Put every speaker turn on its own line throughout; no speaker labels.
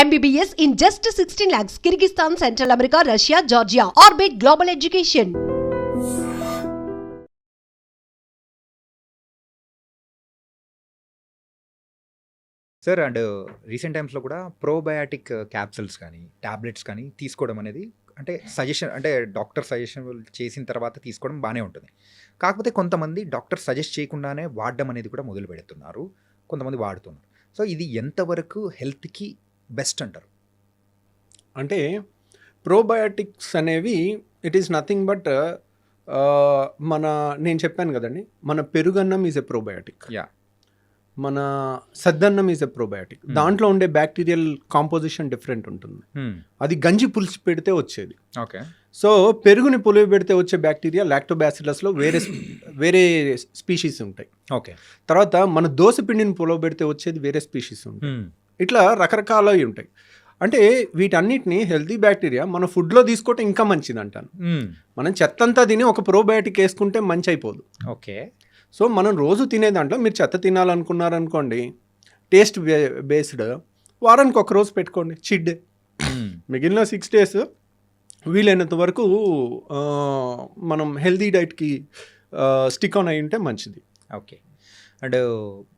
MBBS in just 16 lakhs. Kyrgyzstan, Central America, Russia, Georgia. Orbit Global Education.
Sir and recent టైమ్స్లో కూడా probiotic capsules కానీ tablets కానీ తీసుకోవడం అనేది అంటే సజెషన్ అంటే డాక్టర్ సజెషన్ చేసిన తర్వాత తీసుకోవడం బాగానే ఉంటుంది. కాకపోతే కొంతమంది డాక్టర్ సజెస్ట్ చేయకుండానే వాడడం అనేది కూడా మొదలు పెడుతున్నారు, కొంతమంది వాడుతున్నారు. సో ఇది ఎంతవరకు హెల్త్కి బెస్ట్ అంటారు?
అంటే ప్రోబయాటిక్స్ అనేవి ఇట్ ఈస్ నథింగ్ బట్ నేను చెప్పాను కదండి, మన పెరుగన్నం ఈజ్ ఎ ప్రోబయాటిక్,
యా,
మన సద్దన్నం ఈజ్ ఎ ప్రోబయాటిక్. దాంట్లో ఉండే బ్యాక్టీరియల్ కాంపోజిషన్ డిఫరెంట్ ఉంటుంది. అది గంజి పులిసి పెడితే వచ్చేది.
ఓకే.
సో పెరుగుని పులివి పెడితే వచ్చే బ్యాక్టీరియా లాక్టోబాసిల్లస్లో వేరే స్పీషీస్ ఉంటాయి.
ఓకే.
తర్వాత మన దోస పిండిని పులవ పెడితే వచ్చేది వేరే స్పీషీస్ ఉంటాయి. ఇట్లా రకరకాలవి ఉంటాయి. అంటే వీటన్నిటిని హెల్తీ బ్యాక్టీరియా మన ఫుడ్లో తీసుకోవటం ఇంకా మంచిది అంటాను. మనం చెత్తంతా తిని ఒక ప్రోబయాటిక్ వేసుకుంటే మంచి అయిపోదు.
ఓకే.
సో మనం రోజు తినే దాంట్లో మీరు చెత్త తినాలనుకున్నారనుకోండి, టేస్ట్ బేస్డ్ వారానికి ఒక రోజు పెట్టుకోండి, చీట్ డే. మిగిలిన 6 days వీలైనంత వరకు మనం హెల్తీ డైట్కి స్టిక్ ఆన్ అయి ఉంటే మంచిది.
ఓకే. అండ్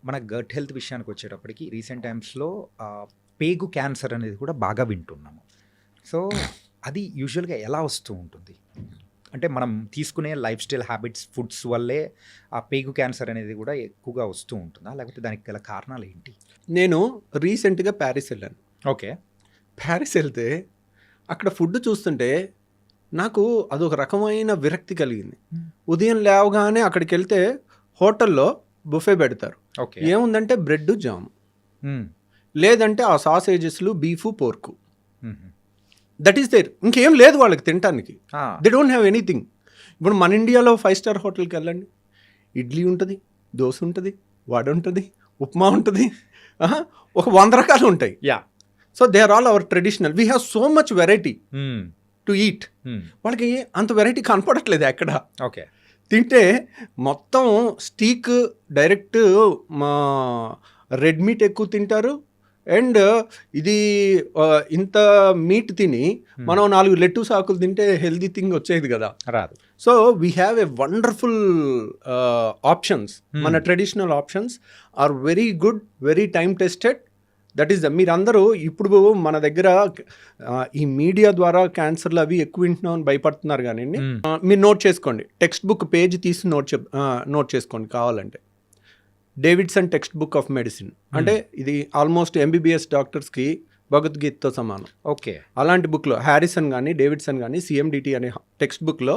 మన గట్ హెల్త్ విషయానికి వచ్చేటప్పటికి రీసెంట్ టైమ్స్లో పేగు క్యాన్సర్ అనేది కూడా బాగా వింటున్నాము. సో అది యూజువల్గా ఎలా వస్తూ ఉంటుంది? అంటే మనం తీసుకునే లైఫ్ స్టైల్ హ్యాబిట్స్, ఫుడ్స్ వల్లే ఆ పేగు క్యాన్సర్ అనేది కూడా ఎక్కువగా వస్తూ ఉంటుందా, లేకపోతే దానికి గల కారణాలు ఏంటి?
నేను రీసెంట్గా ప్యారిస్ వెళ్ళాను.
ఓకే.
ప్యారిస్ వెళ్తే అక్కడ ఫుడ్ చూస్తుంటే నాకు అదొక రకమైన విరక్తి కలిగింది. ఉదయం లేవగానే అక్కడికి వెళ్తే హోటల్లో బుఫే పెడతారు.
ఓకే.
ఏముందంటే బ్రెడ్, జామ్, లేదంటే ఆ సాసేజెస్లు, beef, pork, that is there. ఇంకేం లేదు వాళ్ళకి తినటానికి. They don't have anything. ఇప్పుడు మన ఇండియాలో 5-star హోటల్కి వెళ్ళండి, ఇడ్లీ ఉంటుంది, దోశ ఉంటుంది, వడ ఉంటుంది, ఉప్మా ఉంటుంది, ఒక 100 రకాలు ఉంటాయి.
Yeah.
So they are all our traditional. We have so much variety to eat. వాళ్ళకి అంత వెరైటీ కనపడట్లేదు ఎక్కడ.
ఓకే.
తింటే మొత్తం స్టీక్, డైరెక్ట్ రెడ్ మీట్ ఎక్కువ తింటారు. అండ్ ఇది ఇంత మీట్ తిని మనం 4 లెట్టూస్ ఆకులు తింటే హెల్దీ థింగ్ వచ్చేది కదా,
రాదు.
So we have a wonderful options. మన traditional options are very good, very time tested. That is మీరందరూ ఇప్పుడు మన దగ్గర ఈ మీడియా ద్వారా క్యాన్సర్లు అవి ఎక్కువ వింటున్నామని భయపడుతున్నారు. కానీ మీరు నోట్ చేసుకోండి, టెక్స్ట్ బుక్ పేజ్ తీసి నోట్ చేసుకోండి కావాలంటే. Davidson text book of medicine అంటే ఇది ఆల్మోస్ట్ MBBS డాక్టర్స్కి భగవద్గీతతో సమానం.
ఓకే.
అలాంటి బుక్లో హ్యారిసన్ కానీ డేవిడ్సన్ కానీ CMDT అనే టెక్స్ట్ బుక్లో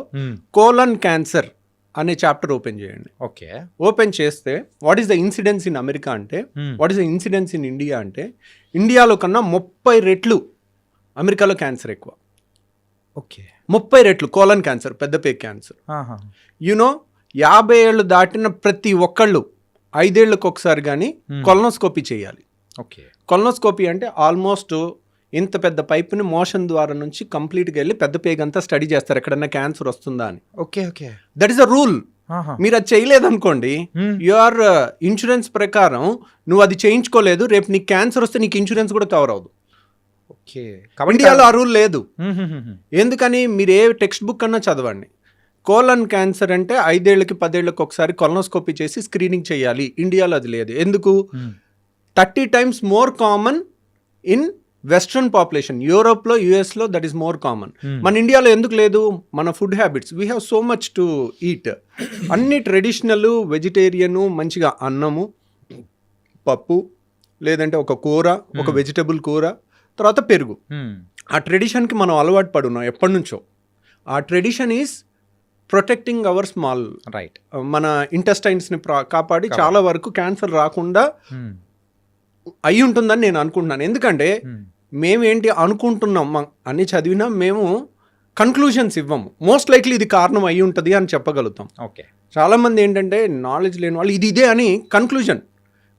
కోలన్ క్యాన్సర్ అనే చాప్టర్ ఓపెన్ చేయండి.
ఓకే.
ఓపెన్ చేస్తే what is the incidence in America అంటే, what is the incidence in India అంటే, ఇండియాలో కన్నా 30 రెట్లు అమెరికాలో క్యాన్సర్ ఎక్కువ.
ఓకే.
30 రెట్లు కోలన్ క్యాన్సర్, పెద్ద పేగు క్యాన్సర్. యూనో 50 ఏళ్ళు దాటిన ప్రతి ఒక్కళ్ళు 5 ఏళ్ళకి ఒకసారి కానీ కొలనోస్కోపీ చేయాలి.
ఓకే.
కొలనోస్కోపీ అంటే ఆల్మోస్ట్ ఇంత పెద్ద పైపుని మోషన్ ద్వారా నుంచి కంప్లీట్గా వెళ్ళి పెద్ద పేగు అంతా స్టడీ చేస్తారు ఎక్కడన్నా క్యాన్సర్ వస్తుందా అని.
Okay. Okay.
That is a rule. మీరు అది చేయలేదనుకోండి, యువర్ ఇన్సూరెన్స్ ప్రకారం నువ్వు అది చేయించుకోలేదు, రేపు నీకు క్యాన్సర్ వస్తే నీకు ఇన్సూరెన్స్ కూడా కవర్ అవ్వదు.
ఓకే.
ఇండియాలో ఆ రూల్ లేదు. ఎందుకని? మీరు ఏ టెక్స్ట్ బుక్ అన్నా చదవండి, కోలన్ క్యాన్సర్ అంటే 5 ఏళ్ళకి 10 ఏళ్ళకి ఒకసారి కొలనోస్కోపీ చేసి స్క్రీనింగ్ చేయాలి. ఇండియాలో అది లేదు. ఎందుకు? 30 times more common in western population. యూరోప్లో, US లో దట్ ఈస్ మోర్ కామన్. మన ఇండియాలో ఎందుకు లేదు? మన food habits, we have so much to eat. అన్ని ట్రెడిషనల్, వెజిటేరియను, మంచిగా అన్నము, పప్పు, లేదంటే ఒక కూర, ఒక వెజిటబుల్ కూర, తర్వాత పెరుగు. ఆ ట్రెడిషన్కి మనం అలవాటు పడున్నాం ఎప్పటి నుంచో. ఆ tradition is protecting hour small
right,
మన ఇంటెస్టైన్స్ని కాపాడి చాలా వరకు క్యాన్సర్ రాకుండా అయి ఉంటుందని నేను అనుకుంటున్నాను. ఎందుకంటే మేమేంటి అనుకుంటున్నాం, అన్ని చదివినా మేము కన్క్లూషన్స్ ఇవ్వము. మోస్ట్ లైక్లీ ఇది కారణం అయి ఉంటుంది అని చెప్పగలుగుతాం.
ఓకే.
చాలామంది ఏంటంటే నాలెడ్జ్ లేని వాళ్ళు ఇది ఇదే అని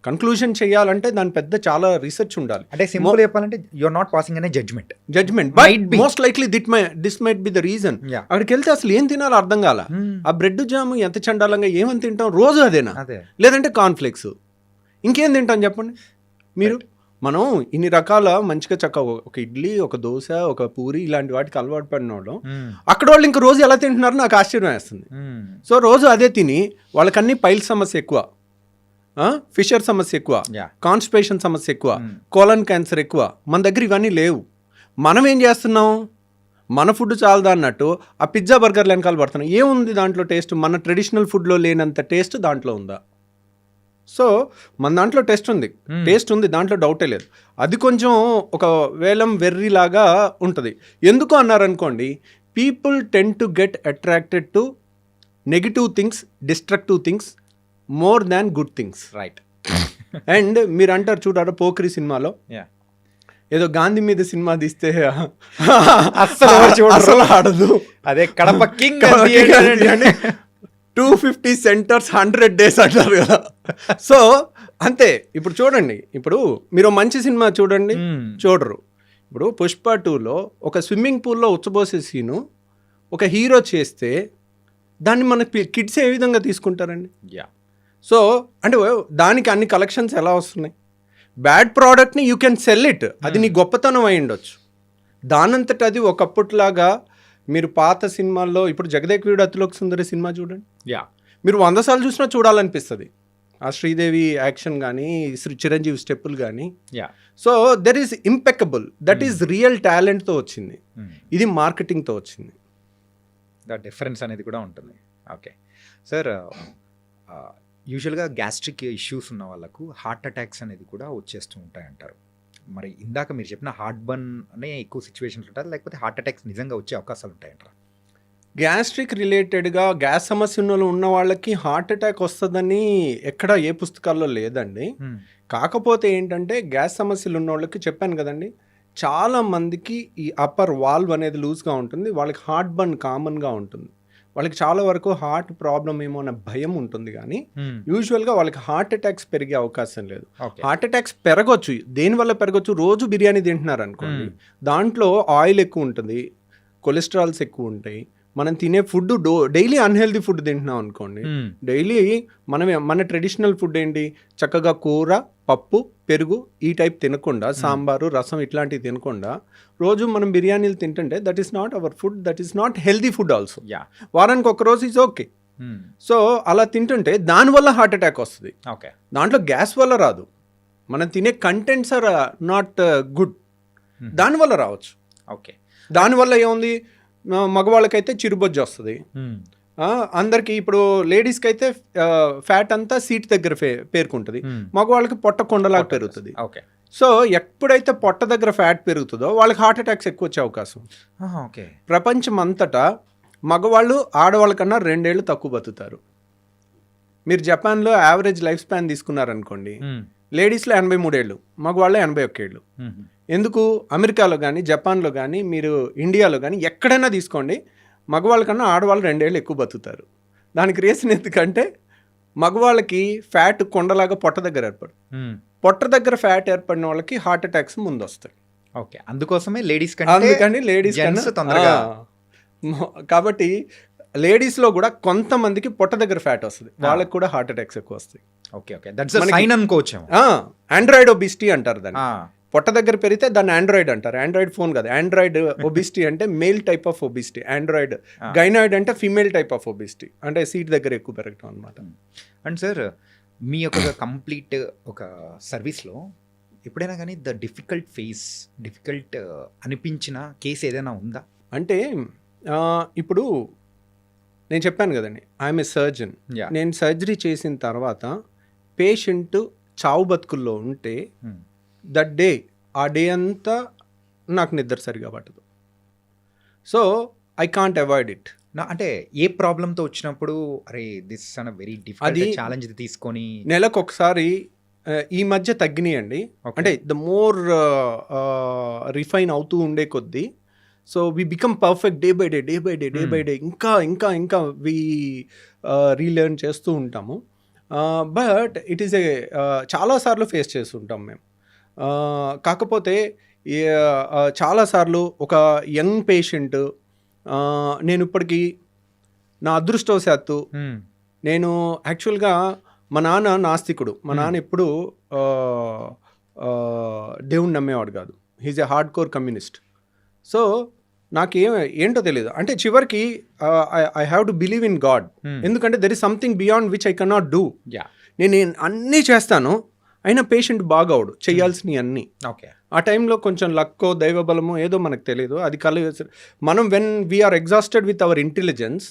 కన్క్లూజన్ చేయాలంటే దాని పెద్ద చాలా రీసెర్చ్ ఉండాలి.
అంటే సింపుల్ చెప్పాలంటే యు ఆర్ నాట్ పాసింగ్ అనే judgement
but most likely this might be the reason. అక్కడికి వెళ్తే అసలు ఏం తినాలో అర్థం కాల. ఆ బ్రెడ్ జామ్ ఎంత చండాలంగా ఏమని తింటాం రోజు అదేనా, లేదంటే కార్న్ఫ్లేక్స్, ఇంకేం తింటాం చెప్పండి మీరు. మనం ఇన్ని రకాల మంచిగా ఒక ఇడ్లీ, ఒక దోశ, ఒక పూరి ఇలాంటి వాటికి అలవాటు పడిన వాళ్ళం అక్కడ వాళ్ళు ఇంక రోజు ఎలా తింటున్నారో నాకు ఆశ్చర్యం వేస్తుంది. సో రోజు అదే తిని వాళ్ళకన్నీ పైల్ సమస్య ఎక్కువ, ఫిషర్ సమస్య ఎక్కువ, కాన్స్టిపేషన్ సమస్య ఎక్కువ, కోలన్ క్యాన్సర్ ఎక్కువ. మన దగ్గర ఇవన్నీ లేవు. మనం ఏం చేస్తున్నాం, మన ఫుడ్ చాలదా అన్నట్టు ఆ పిజ్జా బర్గర్లు వెనకాల పడుతున్నాం. ఏముంది దాంట్లో టేస్ట్? మన ట్రెడిషనల్ ఫుడ్లో లేనంత టేస్ట్ దాంట్లో ఉందా? సో మన దాంట్లో టేస్ట్ ఉంది, దాంట్లో డౌటే లేదు. అది కొంచెం ఒక వేలం వెర్రిలాగా ఉంటుంది. ఎందుకు అన్నారనుకోండి, people ten to get attracted to negative things, destructive things more than good things.
Right.
And మీరు అంటారు చూడారా పోక్రి సినిమాలో ఏదో గాంధీ మీద సినిమా తీస్తే అసలు ఆడదు,
అదే కడప కింగ్
250 సెంటర్స్ 100 days అంటారు కదా. సో అంతే. ఇప్పుడు చూడండి, ఇప్పుడు మీరు మంచి సినిమా చూడండి, చూడరు. ఇప్పుడు పుష్ప 2లో ఒక స్విమ్మింగ్ పూల్లో ఉచ్చబోసే సీను ఒక హీరో చేస్తే దాన్ని మన కిడ్స్ ఏ విధంగా తీసుకుంటారండి? సో అంటే దానికి అన్ని కలెక్షన్స్ ఎలా వస్తున్నాయి? బ్యాడ్ ప్రోడక్ట్ని యూ కెన్ సెల్ ఇట్, అది నీ గొప్పతనం అయి ఉండొచ్చు. దానంతట అది ఒకప్పట్లాగా మీరు పాత సినిమాల్లో ఇప్పుడు జగదేకవీరుడు అతిలోక సుందరి సినిమా చూడండి, మీరు 100 సార్లు చూసినా చూడాలనిపిస్తుంది. ఆ శ్రీదేవి యాక్షన్ కానీ, చిరంజీవి స్టెప్పులు కానీ. So there is impeccable, that is real టాలెంట్తో వచ్చింది. ఇది మార్కెటింగ్తో వచ్చింది.
ద డిఫరెన్స్ అనేది కూడా ఉంటుంది. ఓకే సార్, యూజువల్గా గ్యాస్ట్రిక్ ఇష్యూస్ ఉన్న వాళ్ళకు హార్ట్ అటాక్స్ అనేది కూడా వచ్చేస్తూ ఉంటాయి అంటారు. మరి ఇందాక మీరు చెప్పిన హార్ట్ బర్న్ అనే ఎక్కువ సిచ్యువేషన్స్ ఉంటారు, లేకపోతే హార్ట్ అటాక్స్ నిజంగా వచ్చే అవకాశాలు ఉంటాయంటారా?
గ్యాస్ట్రిక్ రిలేటెడ్గా గ్యాస్ సమస్యలు ఉన్న వాళ్ళకి హార్ట్ అటాక్ వస్తుందని ఎక్కడ ఏ పుస్తకాల్లో లేదండి. కాకపోతే ఏంటంటే గ్యాస్ సమస్యలు ఉన్న వాళ్ళకి చెప్పాను కదండి, చాలా మందికి ఈ అప్పర్ వాల్వ్ అనేది లూజ్గా ఉంటుంది, వాళ్ళకి హార్ట్ బర్న్ కామన్గా ఉంటుంది. వాళ్ళకి చాలా వరకు హార్ట్ ప్రాబ్లం ఏమో అన్న భయం ఉంటుంది, కానీ యూజువల్గా వాళ్ళకి హార్ట్ అటాక్స్ పెరిగే అవకాశం లేదు. హార్ట్ అటాక్స్ పెరగొచ్చు, దేనివల్ల పెరగొచ్చు? రోజు బిర్యానీ తింటున్నారు అనుకోండి, దాంట్లో ఆయిల్ ఎక్కువ ఉంటుంది, కొలెస్ట్రాల్స్ ఎక్కువ ఉంటాయి. మనం తినే ఫుడ్ డైలీ అన్హెల్దీ ఫుడ్ తింటున్నాం అనుకోండి, డైలీ మన ట్రెడిషనల్ ఫుడ్ ఏంటి? చక్కగా కూర, పప్పు, పెరుగు ఈ టైప్ తినకుండా, సాంబారు, రసం ఇట్లాంటివి తినకుండా రోజు మనం బిర్యానీలు తింటుంటే that is not our food, that is not healthy food also. వారానికి ఒక రోజు ఈజ్ ఓకే. సో అలా తింటుంటే దానివల్ల హార్ట్ అటాక్ వస్తుంది. దాంట్లో గ్యాస్ వల్ల రాదు, మనం తినే కంటెంట్స్ ఆర్ నాట్ గుడ్, దానివల్ల రావచ్చు.
ఓకే.
దానివల్ల ఏముంది, మగవాళ్ళకైతే చిరుబొజ్జు వస్తుంది, అందరికి. ఇప్పుడు లేడీస్కి అయితే ఫ్యాట్ అంతా సీట్ దగ్గర పేరుకుంటుంది, మగవాళ్ళకి పొట్ట కొండలాగా పెరుగుతుంది. సో ఎప్పుడైతే పొట్ట దగ్గర ఫ్యాట్ పెరుగుతుందో వాళ్ళకి హార్ట్ అటాక్స్ ఎక్కువ వచ్చే అవకాశం. ప్రపంచం అంతటా మగవాళ్ళు ఆడవాళ్ళ కన్నా 2 ఏళ్ళు తక్కువ బతుకుతారు. మీరు జపాన్లో యావరేజ్ లైఫ్ స్పాన్ తీసుకున్నారనుకోండి, లేడీస్లో 83 ఏళ్ళు, మగవాళ్ళు 81 ఏళ్ళు. ఎందుకు? అమెరికాలో కానీ, జపాన్లో కానీ, మీరు ఇండియాలో కానీ ఎక్కడైనా తీసుకోండి, మగవాళ్ళ కన్నా ఆడవాళ్ళు 2 ఏళ్ళు ఎక్కువ బతుకుతారు. దానికి రీజన్ ఎందుకంటే మగవాళ్ళకి ఫ్యాట్ కొండలాగా పొట్ట దగ్గర ఏర్పడు, పొట్ట దగ్గర ఫ్యాట్ ఏర్పడిన వాళ్ళకి హార్ట్ అటాక్స్ ముందు వస్తాయి.
ఓకే, అందుకోసమే లేడీస్
తొందరగా. కాబట్టి లేడీస్లో కూడా కొంతమందికి పొట్ట దగ్గర ఫ్యాట్ వస్తుంది, వాళ్ళకి కూడా హార్ట్ అటాక్స్ ఎక్కువ వస్తాయి.
Okay okay, that's a sign అనుకోవచ్చు.
ఆండ్రాయిడ్ ఒబిసిటీ అంటారు దాన్ని. పొట్ట దగ్గర పెరిగితే దాన్ని ఆండ్రాయిడ్ అంటారు. ఆండ్రాయిడ్ ఫోన్ కాదు, ఆండ్రాయిడ్ ఒబిసిటీ అంటే male type of obesity. Android gynoid అంటే ఫీమేల్ టైప్ ఆఫ్ ఒబిసిటీ, అంటే సీట్ దగ్గర ఎక్కువ పెరగటం అనమాట.
అండ్ సార్, మీ యొక్క కంప్లీట్ ఒక సర్వీస్లో ఎప్పుడైనా కానీ డిఫికల్ట్ అనిపించిన కేసు ఏదైనా ఉందా?
అంటే ఇప్పుడు నేను చెప్పాను కదండి, ఐఎమ్ ఏ సర్జన్. నేను సర్జరీ చేసిన తర్వాత పేషెంట్ చావు బతుకుల్లో ఉంటే దట్ డే, ఆ డే అంతా నాకు నిద్ర సరిగా పట్టదు. So I can't avoid it.
అంటే ఏ ప్రాబ్లంతో వచ్చినప్పుడు అరే this an very difficult challenge తీసుకొని
నెలకు ఒకసారి, ఈ మధ్య తగ్గినాయండి. అంటే ద మోర్ రిఫైన్ అవుతూ ఉండే కొద్దీ, so we become perfect day by day ఇంకా ఇంకా ఇంకా వీ రీలెర్న్ చేస్తూ ఉంటాము. బట్ ఇట్ ఈస్ చాలాసార్లు ఫేస్ చేస్తుంటాం మేము. కాకపోతే చాలాసార్లు ఒక యంగ్ పేషెంట్, నేను ఇప్పటికీ నా అదృష్టవశాత్తు, నేను యాక్చువల్గా మా నాన్న నాస్తికుడు. మా నాన్న ఎప్పుడు దేవుణ్ణి నమ్మేవాడు కాదు. He's a hard core communist. So ఏంటో తెలియదు. అంటే చివరికి I have to believe in God. ఎందుకంటే there is something beyond which I cannot do. నేను అన్నీ చేస్తాను, అయినా పేషెంట్ బాగవడు, చేయాల్సినవి అన్నీ.
ఓకే,
ఆ టైంలో కొంచెం లక్కో దైవబలమో ఏదో మనకు తెలియదు. అది మనం when we are exhausted with our intelligence.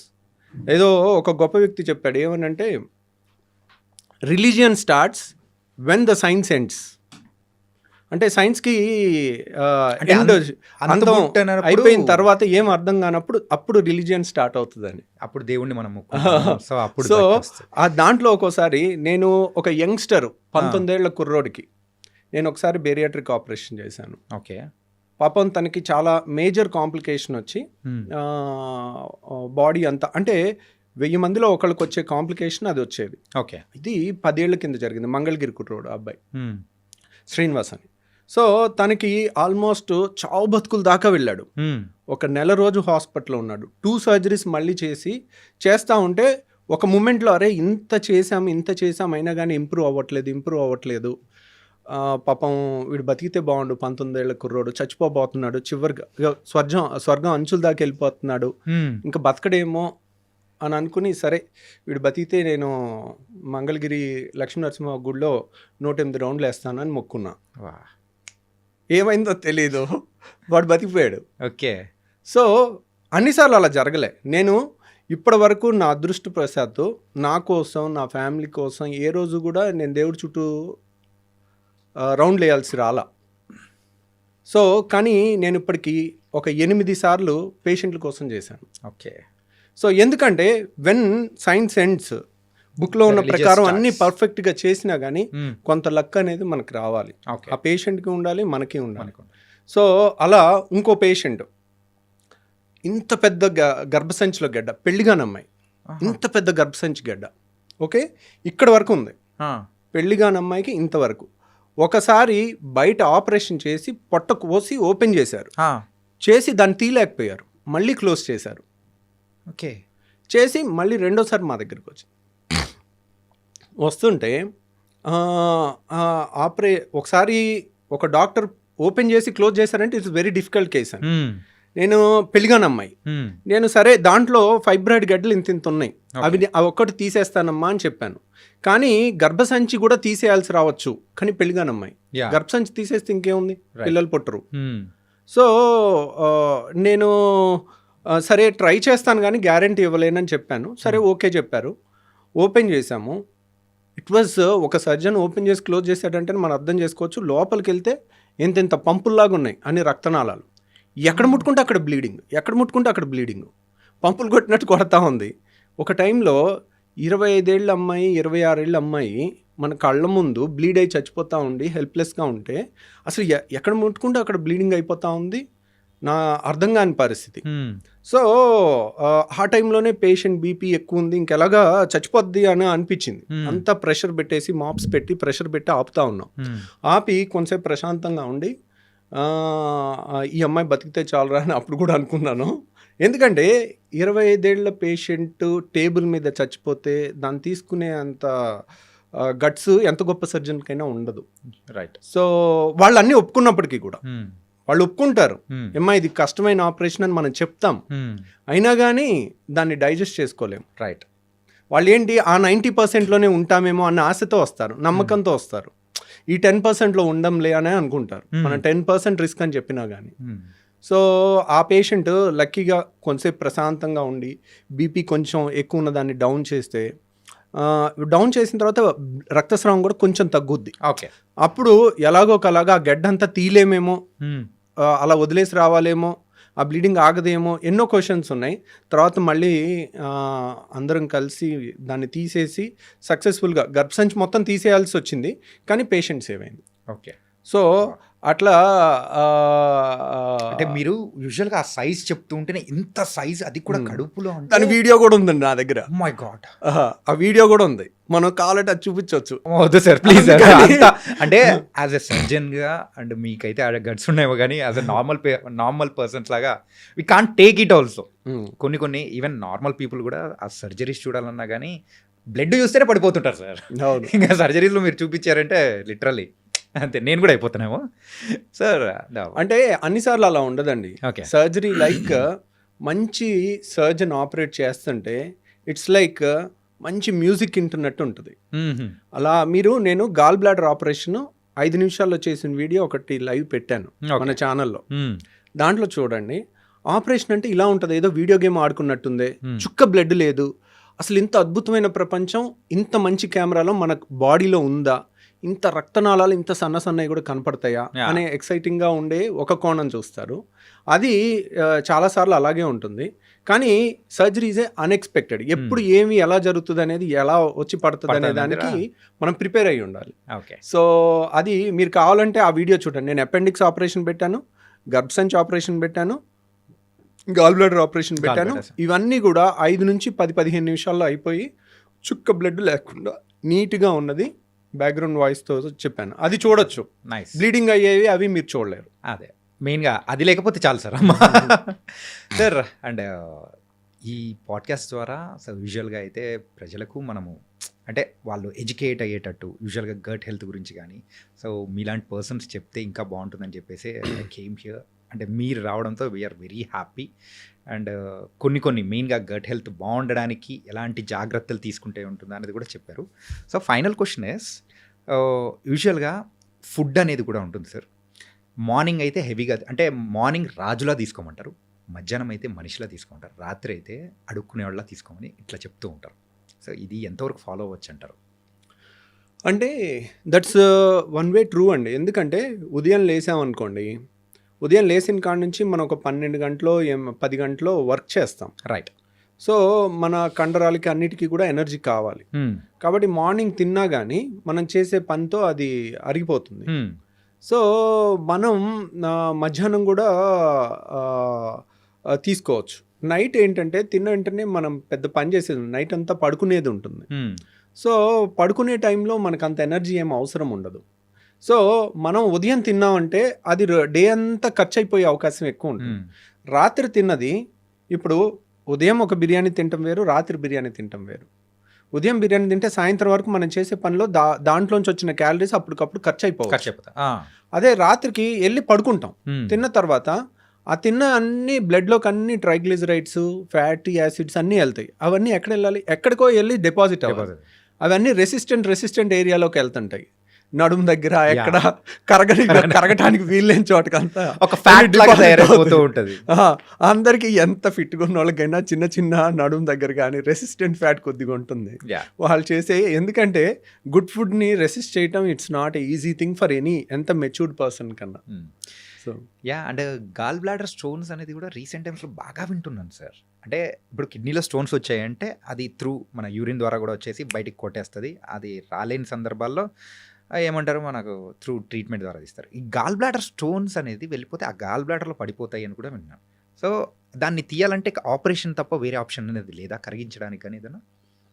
ఏదో ఒక గొప్ప వ్యక్తి చెప్పాడు, ఏమనంటే religion starts when the science ends. అంటే సైన్స్కి అంతం అయిపోయిన తర్వాత ఏం అర్థం కానప్పుడు అప్పుడు రిలీజియన్ స్టార్ట్ అవుతుందని.
అప్పుడు దేవుణ్ణి మనం
సో ఆ దాంట్లో ఒక్కోసారి నేను ఒక యంగ్స్టర్ 19 ఏళ్ల కుర్రోడికి నేను ఒకసారి బేరియాట్రిక్ ఆపరేషన్ చేశాను.
ఓకే,
పాపం తనకి చాలా మేజర్ కాంప్లికేషన్ వచ్చి బాడీ అంతా, అంటే 1000 మందిలో ఒకళ్ళకి వచ్చే కాంప్లికేషన్ అది వచ్చేది.
ఓకే,
ఇది 10 ఏళ్ల కింద జరిగింది. మంగళగిరి కుర్రోడు అబ్బాయి శ్రీనివాస్ అని. సో తనకి ఆల్మోస్ట్ చావు బతుకుల దాకా వెళ్ళాడు. 1 నెల రోజు హాస్పిటల్లో ఉన్నాడు. 2 సర్జరీస్ మళ్ళీ చేస్తూ ఉంటే ఒక మూమెంట్లో అరే ఇంత చేసాం అయినా కానీ ఇంప్రూవ్ అవ్వట్లేదు. పాపం వీడు బతికితే బాగుండు, 19 ఏళ్ల కుర్రోడు చచ్చిపోబోతున్నాడు, చివరిగా స్వర్గం అంచుల దాకా వెళ్ళిపోతున్నాడు, ఇంకా బతకడేమో అని అనుకుని సరే వీడు బతికితే నేను మంగళగిరి లక్ష్మీ నరసింహ గుడిలో 108 రౌండ్లు వేస్తాను అని మొక్కున్నా. ఏమైందో తెలీదు, వాడు బతికిపోయాడు.
ఓకే,
సో అన్నిసార్లు అలా జరగలే. నేను ఇప్పటి వరకు నా అదృష్టవశాత్తు నా కోసం, నా ఫ్యామిలీ కోసం ఏ రోజు కూడా నేను దేవుడి చుట్టూ రౌండ్లు వేయాల్సి రాలా. సో కానీ నేను ఇప్పటికీ ఒక 8 సార్లు పేషెంట్ల కోసం చేశాను.
ఓకే,
సో ఎందుకంటే వెన్ సైన్స్ ఎండ్స్ బుక్లో ఉన్న ప్రకారం అన్ని పర్ఫెక్ట్గా చేసినా కానీ కొంత లక్ అనేది మనకు రావాలి. ఆ పేషెంట్కి ఉండాలి, మనకి ఉండాలి. సో అలా ఇంకో పేషెంట్ ఇంత పెద్ద గర్భసంచిలో గడ్డ, పెళ్లిగాని అమ్మాయి, ఇంత పెద్ద గర్భసంచి గడ్డ. ఓకే, ఇక్కడ వరకు ఉంది. పెళ్లిగాని అమ్మాయికి ఇంతవరకు. ఒకసారి బయట ఆపరేషన్ చేసి పొట్ట కోసి ఓపెన్ చేసి దాన్ని తీయలేకపోయారు, మళ్ళీ క్లోజ్ చేశారు.
ఓకే,
చేసి మళ్ళీ రెండోసారి మా దగ్గరికి వస్తుంటే ఒకసారి ఒక డాక్టర్ ఓపెన్ చేసి క్లోజ్ చేశారంటే ఇట్స్ వెరీ డిఫికల్ట్ కేస్ అని. నేను పెళ్లిగాని అమ్మాయి, నేను సరే దాంట్లో ఫైబ్రాయిడ్ గడ్డలు ఇంత ఉన్నాయి, అవి ఒక్కటి తీసేస్తానమ్మా అని చెప్పాను. కానీ గర్భసంచి కూడా తీసేయాల్సి రావచ్చు, కానీ పెళ్లిగాని అమ్మాయి గర్భసంచి తీసేస్తే ఇంకేముంది, పిల్లలు పుట్టరు. సో నేను సరే ట్రై చేస్తాను కానీ గ్యారంటీ ఇవ్వలేనని చెప్పాను. సరే ఓకే చెప్పారు, ఓపెన్ చేశాము. ఇట్ వాజ్ ఒక సర్జన్ ఓపెన్ చేసి క్లోజ్ చేశాడంటే మనం అర్థం చేసుకోవచ్చు, లోపలికి వెళ్తే ఎంత పంపుల్లాగా ఉన్నాయి అన్ని రక్తనాళాలు. ఎక్కడ ముట్టుకుంటే అక్కడ బ్లీడింగ్, పంపులు కొట్టినట్టు కొడతా ఉంది. ఒక టైంలో 25 ఏళ్ళ అమ్మాయి, 26 ఏళ్ళ అమ్మాయి మన కళ్ళ ముందు బ్లీడ్ అయి చచ్చిపోతూ ఉండి హెల్ప్లెస్గా ఉంటే అసలు ఎక్కడ ముట్టుకుంటే అక్కడ బ్లీడింగ్ అయిపోతూ ఉంది. నా అర్థం కాని పరిస్థితి. సో ఆ టైంలోనే పేషెంట్ బీపీ ఎక్కువ ఉంది, ఇంకెలాగా చచ్చిపోద్ది అని అనిపించింది. అంతా ప్రెషర్ పెట్టేసి మాప్స్ పెట్టి ప్రెషర్ పెట్టి ఆపుతా ఉన్నాం. ఆపి కొంతసేపు ప్రశాంతంగా ఉండి ఈ అమ్మాయి బతికితే చాలరా అని అప్పుడు కూడా అనుకున్నాను. ఎందుకంటే 25 ఏళ్ల పేషెంట్ టేబుల్ మీద చచ్చిపోతే దాన్ని తీసుకునే అంత గట్స్ ఎంత గొప్ప సర్జన్కైనా ఉండదు.
రైట్.
సో వాళ్ళు అన్నీ ఒప్పుకున్నప్పటికీ కూడా వాళ్ళు ఒప్పుకుంటారు, ఏమ్మా ఇది కష్టమైన ఆపరేషన్ అని మనం చెప్తాం, అయినా కానీ దాన్ని డైజెస్ట్ చేసుకోలేం.
రైట్.
వాళ్ళు ఏంటి ఆ 90%లోనే ఉంటామేమో అన్న ఆశతో వస్తారు, నమ్మకంతో వస్తారు. ఈ 10%లో ఉండంలే అనే అనుకుంటారు. మనం 10% రిస్క్ అని చెప్పినా కానీ. సో ఆ పేషెంట్ లక్కీగా కొంచెంసేపు ప్రశాంతంగా ఉండి బీపీ కొంచెం ఎక్కువ ఉన్న దాన్ని డౌన్ చేసిన తర్వాత రక్తస్రావం కూడా కొంచెం తగ్గుద్ది.
ఓకే,
అప్పుడు ఎలాగో ఒకలాగా ఆ గడ్డ అంతా తీలేమేమో, అలా వదిలేసి రావాలేమో, ఆ బ్లీడింగ్ ఆగదేమో, ఎన్నో క్వశ్చన్స్ ఉన్నాయి. తర్వాత మళ్ళీ అందరం కలిసి దాన్ని తీసేసి సక్సెస్ఫుల్గా గర్భసంచి మొత్తం తీసేయాల్సి వచ్చింది, కానీ పేషెంట్ సేవ్ అయింది.
ఓకే.
సో అట్లా
అంటే మీరు యూజువల్గా ఆ సైజ్ చెప్తూ ఉంటేనే ఇంత సైజ్, అది కూడా కడుపులో,
దాని వీడియో కూడా ఉందండి నా దగ్గర.
మై గాడ్,
ఆ వీడియో కూడా ఉంది, మనం కావాలంటే అది చూపించవచ్చు.
వద్దు సార్ ప్లీజ్. అంటే యాజ్ ఎ సర్జన్ గా అండ్ మీకైతే ఆ గట్స్ ఉన్నాయేమో, కానీ యాజ్ ఎ నార్మల్ పర్సన్స్ లాగా we can't take it also. కొన్ని ఈవెన్ నార్మల్ పీపుల్ కూడా ఆ సర్జరీస్ చూడాలన్నా కానీ బ్లడ్ చూస్తేనే పడిపోతుంటారు సార్. ఇంకా సర్జరీస్లో మీరు చూపించారంటే లిటరల్లీ అంతే నేను కూడా అయిపోతున్నామో సార్.
అంటే అన్నిసార్లు అలా ఉండదండి.
ఓకే.
సర్జరీ లైక్ మంచి సర్జన్ ఆపరేట్ చేస్తుంటే ఇట్స్ లైక్ మంచి మ్యూజిక్ వింటున్నట్టు ఉంటుంది. అలా నేను గాల్ బ్లాడర్ ఆపరేషన్ 5 నిమిషాల్లో చేసిన వీడియో ఒకటి లైవ్ పెట్టాను మన ఛానల్లో. దాంట్లో చూడండి, ఆపరేషన్ అంటే ఇలా ఉంటుంది, ఏదో వీడియో గేమ్ ఆడుకున్నట్టుందే, చుక్క బ్లడ్ లేదు, అసలు ఇంత అద్భుతమైన ప్రపంచం ఇంత మంచి కెమెరాలో మన బాడీలో ఉందా, ఇంత రక్తనాళాలు ఇంత సన్నవి కూడా కనపడతాయా అనే ఎక్సైటింగ్గా ఉండే ఒక కోణం చూస్తారు. అది చాలాసార్లు అలాగే ఉంటుంది. కానీ సర్జరీ ఈజ్ అన్ఎక్స్పెక్టెడ్. ఎప్పుడు ఏమి ఎలా జరుగుతుంది అనేది, ఎలా వచ్చి పడుతుంది అనే దానికి మనం ప్రిపేర్ అయ్యి ఉండాలి. సో అది మీరు కావాలంటే ఆ వీడియో చూడండి. నేను అపెండిక్స్ ఆపరేషన్ పెట్టాను, గర్భసంచి ఆపరేషన్ పెట్టాను, గాల్ బ్లాడర్ ఆపరేషన్ పెట్టాను. ఇవన్నీ కూడా 5 నుంచి 10-15 నిమిషాల్లో అయిపోయి చుక్క బ్లడ్ లేకుండా నీట్గా ఉన్నది. బ్యాక్గ్రౌండ్ వాయిస్తో చెప్పాను, అది చూడొచ్చు. బ్లీడింగ్ అయ్యేవి అవి మీరు చూడలేరు.
అదే మెయిన్గా అది లేకపోతే చాలు సార్. సార్ అండ్ ఈ పాడ్కాస్ట్ ద్వారా సార్ యూజువల్గా అయితే ప్రజలకు మనము అంటే వాళ్ళు ఎడ్యుకేట్ అయ్యేటట్టు యూజువల్గా గట్ హెల్త్ గురించి కానీ సో మీలాంటి పర్సన్స్ చెప్తే ఇంకా బాగుంటుందని చెప్పేసి కేమ్ హియర్. అంటే మీరు రావడంతో వీఆర్ వెరీ హ్యాపీ. అండ్ కొన్ని మెయిన్గా గట్ హెల్త్ బాగుండడానికి ఎలాంటి జాగ్రత్తలు తీసుకుంటే ఉంటుందో అనేది కూడా చెప్పారు. సో ఫైనల్ క్వశ్చన్ ఇస్, యూజువల్గా ఫుడ్ అనేది కూడా ఉంటుంది సార్. మార్నింగ్ అయితే హెవీగా అంటే మార్నింగ్ రాజులా తీసుకోమంటారు, మధ్యాహ్నం అయితే మనిషిలా తీసుకుంటారు, రాత్రి అయితే అడుక్కునే వాళ్ళ తీసుకోమని ఇట్లా చెప్తూ ఉంటారు. సో ఇది ఎంతవరకు ఫాలో అవ్వచ్చు అంటారు?
అంటే దట్స్ వన్ వే ట్రూ అండి. ఎందుకంటే ఉదయం లేసామనుకోండి, ఉదయం లేచిన కాడ నుంచి మనం ఒక 12 గంటలో 10 గంటలో వర్క్ చేస్తాం,
రైట్?
సో మన కండరాలకి అన్నిటికీ కూడా ఎనర్జీ కావాలి. కాబట్టి మార్నింగ్ తిన్నా కానీ మనం చేసే పనితో అది అరిగిపోతుంది. సో మనం మధ్యాహ్నం కూడా తీసుకోవచ్చు. నైట్ ఏంటంటే తిన్న వెంటనే మనం పెద్ద పని చేసేది, నైట్ అంతా పడుకునేది ఉంటుంది. సో పడుకునే టైంలో మనకు అంత ఎనర్జీ ఏం అవసరం ఉండదు. సో మనం ఉదయం తిన్నామంటే అది డే అంతా ఖర్చు అయిపోయే అవకాశం ఎక్కువ ఉంటుంది. రాత్రి తిన్నది, ఇప్పుడు ఉదయం ఒక బిర్యానీ తినటం వేరు, రాత్రి బిర్యానీ తినటం వేరు. ఉదయం బిర్యానీ తింటే సాయంత్రం వరకు మనం చేసే పనిలో దాంట్లోంచి వచ్చిన క్యాలరీస్ అప్పటికప్పుడు ఖర్చు అయిపోవచ్చు. అదే రాత్రికి వెళ్ళి పడుకుంటాం, తిన్న తర్వాత ఆ తిన్న అన్ని బ్లడ్లోకి అన్ని ట్రైగ్లిజరైడ్స్, ఫ్యాటీ యాసిడ్స్ అన్నీ వెళ్తాయి. అవన్నీ ఎక్కడ వెళ్ళాలి? ఎక్కడికో వెళ్ళి డిపాజిట్ అవ్వాలి. అవన్నీ రెసిస్టెంట్ ఏరియాలోకి వెళ్తుంటాయి, నడుము దగ్గర ఎక్కడ కరగటానికి వీల్లేని చోటకంతా
ఒక ఫ్యాట్ తయారైపోతూ ఉంటుంది.
అందరికి ఎంత ఫిట్గా ఉన్న వాళ్ళకైనా చిన్న నడుము దగ్గర కానీ రెసిస్టెంట్ ఫ్యాట్ కొద్దిగా ఉంటుంది వాళ్ళు చేసే. ఎందుకంటే గుడ్ ఫుడ్ని రెసిస్ట్ చేయటం it's not easy thing for ఎంత మెచ్యూర్డ్ పర్సన్ కన్నా. So
and gall bladder stones అనేది కూడా రీసెంట్ టైమ్స్లో బాగా వింటున్నాను సార్. అంటే ఇప్పుడు కిడ్నీలో స్టోన్స్ వచ్చాయంటే అది త్రూ మన యూరిన్ ద్వారా కూడా వచ్చేసి బయటికి కొట్టేస్తుంది. అది రాలేని సందర్భాల్లో ఏమంటారు, మనకు త్రూ ట్రీట్మెంట్ ద్వారా తీస్తారు. ఈ గాల్ బ్లాడర్ స్టోన్స్ అనేది వెళ్ళిపోతే ఆ గాల్ బ్లాడర్లో పడిపోతాయి అని కూడా విన్నాను. సో దాన్ని తీయాలంటే ఆపరేషన్ తప్ప వేరే ఆప్షన్ అనేది లేదా కరిగించడానికి కానీ ఏదైనా?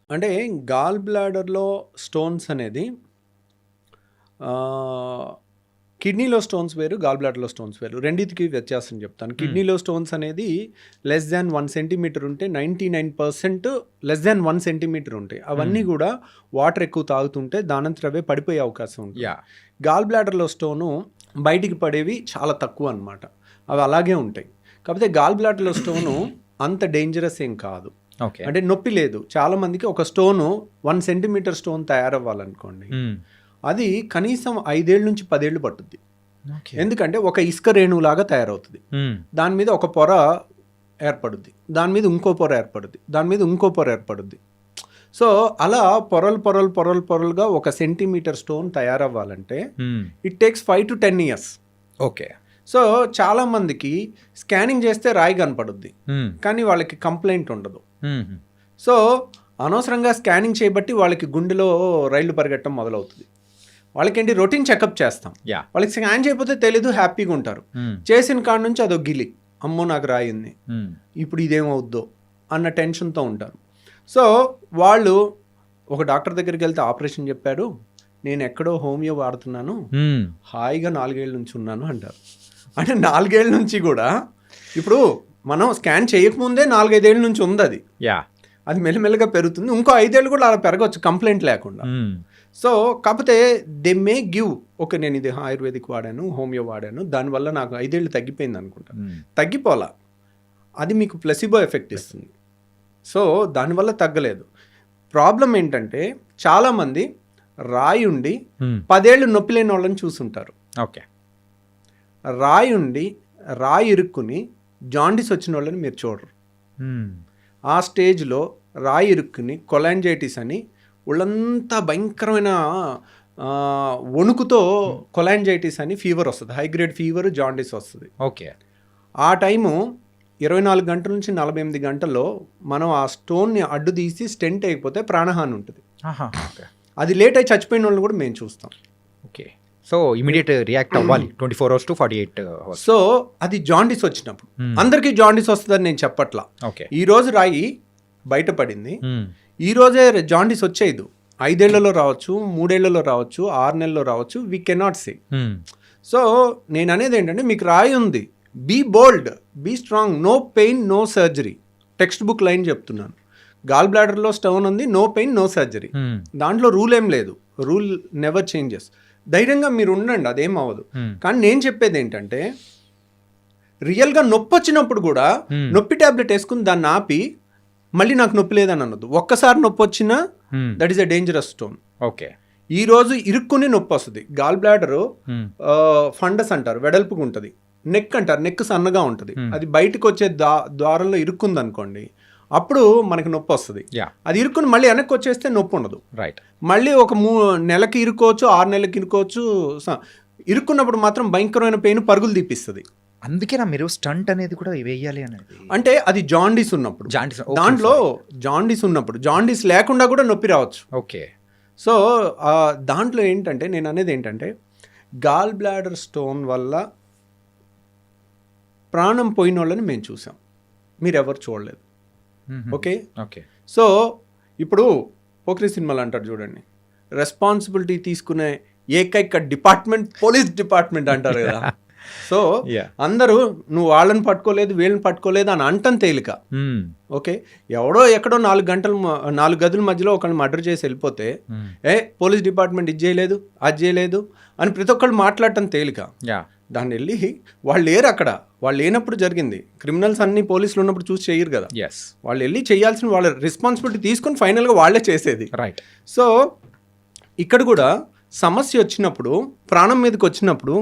అంటే గాల్ బ్లాడర్లో స్టోన్స్ అనేది కిడ్నీలో స్టోన్స్ వేరు, గాల్ బ్లాడర్లో స్టోన్స్ వేరు. రెండింటికి వ్యత్యాసం చెప్తాను. కిడ్నీలో స్టోన్స్ అనేది లెస్ దాన్ 1 సెంటీమీటర్ ఉంటే 99% లెస్ దాన్ 1 సెంటీమీటర్ ఉంటాయి. అవన్నీ కూడా వాటర్ ఎక్కువ తాగుతుంటే దానంతట అవే పడిపోయే అవకాశం ఉంటుంది. గాల్ బ్లాడర్లో స్టోను బయటికి పడేవి చాలా తక్కువ అన్నమాట, అవి అలాగే ఉంటాయి. కాకపోతే గాల్ బ్లాడర్లో స్టోను అంత డేంజరస్ ఏం కాదు. అంటే నొప్పి లేదు. చాలా మందికి ఒక స్టోను 1 సెంటీమీటర్ స్టోన్ తయారవ్వాలనుకోండి, అది కనీసం 5 ఏళ్ళ నుంచి 10 ఏళ్ళు పట్టుద్ది. ఎందుకంటే ఒక ఇసుక రేణువులాగా తయారవుతుంది. దాని మీద ఒక పొర ఏర్పడుద్ది, దాని మీద ఇంకో పొర ఏర్పడుద్ది, దాని మీద ఇంకో పొర ఏర్పడుద్ది. సో అలా పొరలుగా 1 సెంటీమీటర్ స్టోన్ తయారవ్వాలంటే it takes 5 to 10 years.
Okay.
So చాలా మందికి స్కానింగ్ చేస్తే రాయి కనపడుద్ది, కానీ వాళ్ళకి కంప్లైంట్ ఉండదు. సో అనవసరంగా స్కానింగ్ చేయబట్టి వాళ్ళకి గుండెలో రైళ్లు పరిగెట్టడం మొదలవుతుంది. వాళ్ళకేంటి, రొటీన్ చెకప్ చేస్తాం, వాళ్ళకి స్కాన్ చేయకపోతే తెలీదు, హ్యాపీగా ఉంటారు. చేసిన కాడ నుంచి అదో గిలి, అమ్మో నాకు రాయింది, ఇప్పుడు ఇదేమవుద్దో అన్న టెన్షన్తో ఉంటారు. సో వాళ్ళు ఒక డాక్టర్ దగ్గరికి వెళ్తే ఆపరేషన్ చెప్పారు, నేను ఎక్కడో హోమియో వాడుతున్నాను, హాయిగా 4 ఏళ్ళ నుంచి ఉన్నాను అంటారు. అంటే 4 ఏళ్ళ నుంచి కూడా ఇప్పుడు మనం స్కాన్ చేయకముందే 4-5 ఏళ్ళ నుంచి ఉంది అది. అది మెల్లమెల్లగా పెరుగుతుంది, ఇంకో 5 ఏళ్ళు కూడా అలా పెరగవచ్చు కంప్లైంట్ లేకుండా. సో కాకపోతే దే మే గివ్ ఓకే నేను ఇది ఆయుర్వేదిక్ వాడాను, హోమియో వాడాను, దానివల్ల నాకు 5 ఏళ్ళు తగ్గిపోయింది అనుకుంటాను. తగ్గిపోలా, అది మీకు ప్లసిబో ఎఫెక్ట్ ఇస్తుంది. సో దానివల్ల తగ్గలేదు. ప్రాబ్లం ఏంటంటే చాలామంది రాయి ఉండి 10 ఏళ్ళు నొప్పి లేని వాళ్ళని చూసుంటారు.
ఓకే,
రాయి ఉండి రాయి ఇరుక్కుని జాండిస్ వచ్చిన వాళ్ళని మీరు చూడరు. ఆ స్టేజ్లో రాయి ఇరుక్కుని కొలాంజైటిస్ అని ఒళ్ళంతా భయంకరమైన వణుకుతో కొలాంజైటిస్ అని ఫీవర్ వస్తుంది, హై గ్రేడ్ ఫీవర్, జాండిస్ వస్తుంది.
ఓకే,
ఆ టైము 24 గంటల నుంచి 48 గంటల్లో మనం ఆ స్టోన్ని అడ్డు తీసి స్టెంట్ అయిపోతే ప్రాణహాని ఉంటుంది. అది లేట్ అయి చచ్చిపోయిన వాళ్ళని కూడా మేము చూస్తాం.
ఓకే, సో ఇమీడియట్ రియాక్ట్ అవ్వాలి 24 hours to 48 hours.
సో అది జాండిస్ వచ్చినప్పుడు. అందరికీ జాండిస్ వస్తుందని నేను చెప్పట్లా.
ఓకే,
ఈ రోజు రాయి బయటపడింది, ఈ రోజే జాండిస్ వచ్చేది. 5 ఏళ్లలో రావచ్చు, 3 ఏళ్లలో రావచ్చు, 6 నెలల్లో రావచ్చు, వీ కెనాట్ సే. సో నేను అనేది ఏంటంటే మీకు రాయి ఉంది, be bold, be strong, no pain no surgery. Textbook line చెప్తున్నాను. గాల్ బ్లాడర్లో స్టోన్ ఉంది, నో పెయిన్ నో సర్జరీ. దాంట్లో రూల్ ఏం లేదు, రూల్ నెవర్ చేంజెస్. ధైర్యంగా మీరు ఉండండి, అదేం అవ్వదు. కానీ నేను చెప్పేది ఏంటంటే రియల్గా నొప్పి వచ్చినప్పుడు కూడా నొప్పి ట్యాబ్లెట్ వేసుకుని దాన్ని ఆపి మళ్ళీ నాకు నొప్పి లేదని అనొద్దు. ఒక్కసారి నొప్పి వచ్చినా that is a dangerous stone.
Okay,
ఈ రోజు ఇరుక్కుని నొప్పి వస్తుంది. గాల్ బ్లాడరు ఫండస్ అంటారు, వెడల్పుగా ఉంటుంది. నెక్ అంటారు, నెక్ సన్నగా ఉంటుంది. అది బయటకు వచ్చే ద్వారంలో ఇరుక్కుంది అనుకోండి, అప్పుడు మనకి నొప్పి వస్తుంది. అది ఇరుక్కుని మళ్ళీ వెనక్కి వచ్చేస్తే నొప్పి ఉండదు.
రైట్,
మళ్ళీ ఒక 3 నెలలకి ఇరుకోవచ్చు, 6 నెలలకి ఇరుకోవచ్చు. ఇరుక్కున్నప్పుడు మాత్రం భయంకరమైన పెయిన్ పరుగులు తీపిస్తుంది.
అందుకేనా మీరు స్టంట్ అనేది కూడా వేయాలి అనేది?
అంటే అది జాండీస్ ఉన్నప్పుడు, దాంట్లో జాండీస్ ఉన్నప్పుడు, జాండీస్ లేకుండా కూడా నొప్పి రావచ్చు.
ఓకే,
సో దాంట్లో ఏంటంటే నేను అనేది ఏంటంటే గాల్ బ్లాడర్ స్టోన్ వల్ల ప్రాణం పోయిన వాళ్ళని మేము చూసాం, మీరెవరు చూడలేదు. ఓకే
ఓకే,
సో ఇప్పుడు పోక్రీ సినిమాలు అంటారు చూడండి, రెస్పాన్సిబిలిటీ తీసుకునే ఏకైక డిపార్ట్మెంట్ పోలీస్ డిపార్ట్మెంట్ అంటారు కదా. సో అందరూ నువ్వు వాళ్ళని పట్టుకోలేదు వీళ్ళని పట్టుకోలేదు అని అంటం తేలిక. ఓకే, ఎవడో ఎక్కడో 4 గదుల మధ్యలో ఒకరిని మర్డర్ చేసి వెళ్ళిపోతే పోలీస్ డిపార్ట్మెంట్ ఇది చేయలేదు అది చేయలేదు అని ప్రతి ఒక్కళ్ళు మాట్లాడటం తేలిక. దాన్ని వెళ్ళి వాళ్ళు లేరు అక్కడ, వాళ్ళు లేనప్పుడు జరిగింది. క్రిమినల్స్ అన్ని పోలీసులు ఉన్నప్పుడు చూసి చేయరు కదా, వాళ్ళు వెళ్ళి చేయాల్సిన వాళ్ళ రెస్పాన్సిబిలిటీ తీసుకొని ఫైనల్గా వాళ్ళే చేసేది.
రైట్.
సో ఇక్కడ కూడా సమస్య వచ్చినప్పుడు, ప్రాణం మీదకి వచ్చినప్పుడు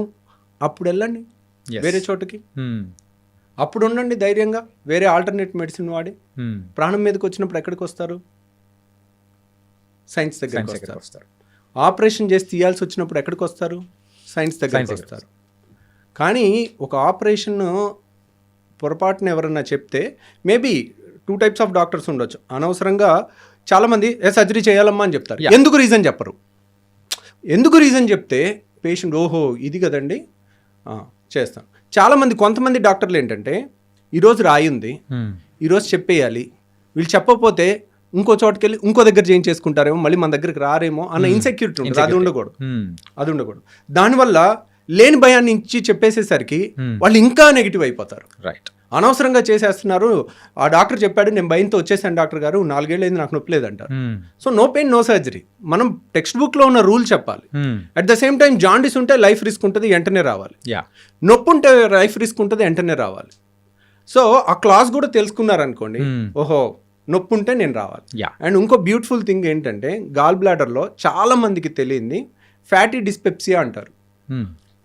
అప్పుడు వెళ్ళండి వేరే చోటకి, అప్పుడు ఉండండి ధైర్యంగా, వేరే ఆల్టర్నేట్ మెడిసిన్ వాడి. ప్రాణం మీదకి వచ్చినప్పుడు ఎక్కడికి వస్తారు? సైన్స్ దగ్గరికి వస్తారు. ఆపరేషన్ చేసి తీయాల్సి వచ్చినప్పుడు ఎక్కడికి వస్తారు? సైన్స్ దగ్గరికి వస్తారు. కానీ ఒక ఆపరేషన్ పొరపాటున ఎవరన్నా చెప్తే మేబీ 2 types ఆఫ్ డాక్టర్స్ ఉండొచ్చు. అనవసరంగా చాలామంది సర్జరీ చేయాలమ్మా అని చెప్తారు. ఎందుకు రీజన్ చెప్పరు. ఎందుకు రీజన్ చెప్తే పేషెంట్ ఓహో ఇది కదండి చేస్తాం. చాలామంది కొంతమంది డాక్టర్లు ఏంటంటే ఈరోజు రాయి ఉంది, ఈరోజు చెప్పేయాలి, వీళ్ళు చెప్పకపోతే ఇంకో చోటుకి వెళ్ళి ఇంకో దగ్గర చేయించేసుకుంటారేమో, మళ్ళీ మన దగ్గరికి రారేమో అన్న ఇన్సెక్యూరిటీ ఉంటుంది. అది ఉండకూడదు. దానివల్ల లేని భయాన్ని ఇచ్చి చెప్పేసేసరికి వాళ్ళు ఇంకా నెగిటివ్ అయిపోతారు.
రైట్,
అనవసరంగా చేసేస్తున్నారు. ఆ డాక్టర్ చెప్పాడు, నేను భయంతో వచ్చేసాను డాక్టర్ గారు, 4 ఏళ్ళు అయింది నాకు నొప్పి లేదంటారు. So no pain no surgery. మనం టెక్స్ట్ బుక్లో ఉన్న రూల్ చెప్పాలి. At the same time jaundice ఉంటే లైఫ్ రిస్క్ ఉంటుంది, వెంటనే రావాలి. నొప్పి ఉంటే లైఫ్ రిస్క్ ఉంటుంది, వెంటనే రావాలి. సో ఆ క్లాస్ కూడా తెలుసుకున్నారనుకోండి, ఓహో నొప్పి ఉంటే నేను రావాలి. అండ్ ఇంకో బ్యూటిఫుల్ థింగ్ ఏంటంటే గాల్ బ్లాడర్లో చాలా మందికి తెలియంది ఫ్యాటీ డిస్పెప్సియా అంటారు.